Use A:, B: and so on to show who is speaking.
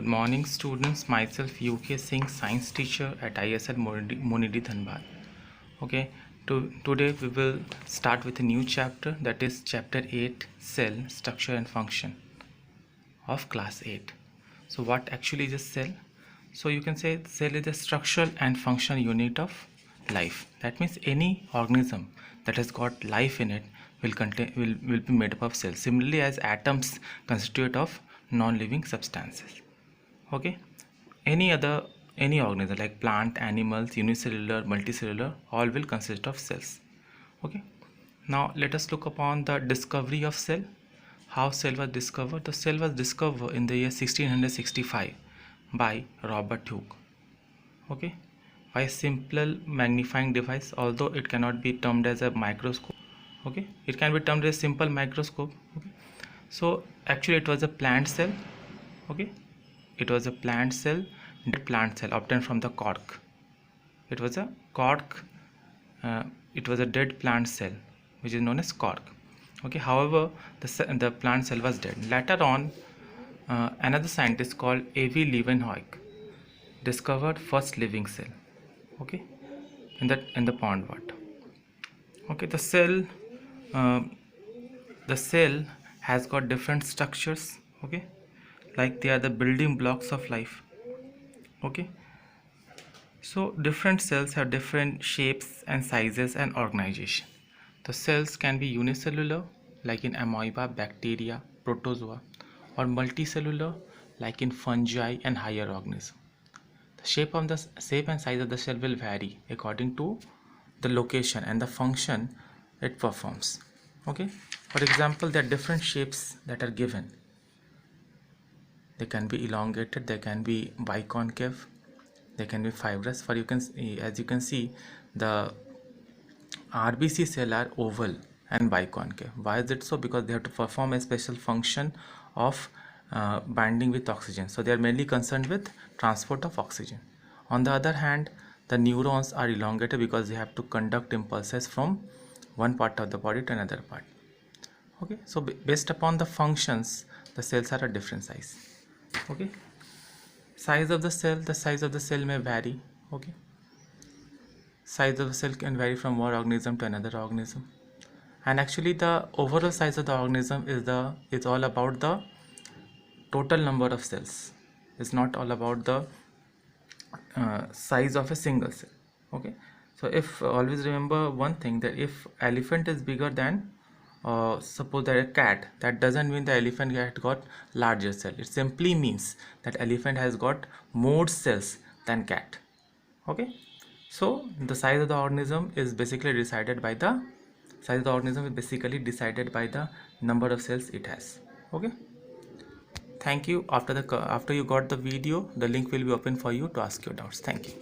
A: Good morning students, myself UK Singh, science teacher at ISL Monidi Dhanbad. Okay, today we will start with a new chapter, that is chapter 8, cell structure and function of class 8. So what actually is a cell? So you can say cell is a structural and functional unit of life. That means any organism that has got life in it will be made up of cells, similarly as atoms constitute of non-living substances. Okay, any organism like plant, animals, unicellular, multicellular, all will consist of cells. Okay, now let us look upon the discovery of cell. How cell was discovered? The cell was discovered in the year 1665 by Robert Hooke. Okay, by a simple magnifying device, although it cannot be termed as a microscope. Okay, it can be termed as a simple microscope. Okay, so actually it was a plant cell. Okay, it was a plant cell obtained from the cork. It was a cork. It was a dead plant cell, which is known as cork. Okay, however, the plant cell was dead. Later on, another scientist called A.V. Leeuwenhoek discovered first living cell. Okay, in the pond water. Okay, uh, the cell has got different structures. Okay, like they are the building blocks of life. Okay, so different cells have different shapes and sizes and organization. The cells can be unicellular like in amoeba, bacteria, protozoa, or multicellular like in fungi and higher organisms. The shape and size of the cell will vary according to the location and the function it performs. Okay, for example, there are different shapes that are given. They can be elongated, they can be biconcave, they can be fibrous. For you can see, as you can see, the RBC cell are oval and biconcave. Why is it so? Because they have to perform a special function of binding with oxygen. So they are mainly concerned with transport of oxygen. On the other hand, the neurons are elongated because they have to conduct impulses from one part of the body to another part. Okay, so based upon the functions, the cells are a different size. Okay, the size of the cell may vary. Okay, size of the cell can vary from one organism to another organism, and actually the overall size of the organism is all about the total number of cells. It's not all about the size of a single cell. Okay, so if always remember one thing, that if elephant is bigger than suppose that a cat, that doesn't mean the elephant has got larger cell. It simply means that elephant has got more cells than cat. Okay, so the size of the organism is basically decided by the number of cells it has. Okay, thank you. After you got the video, the link will be open for you to ask your doubts. Thank you.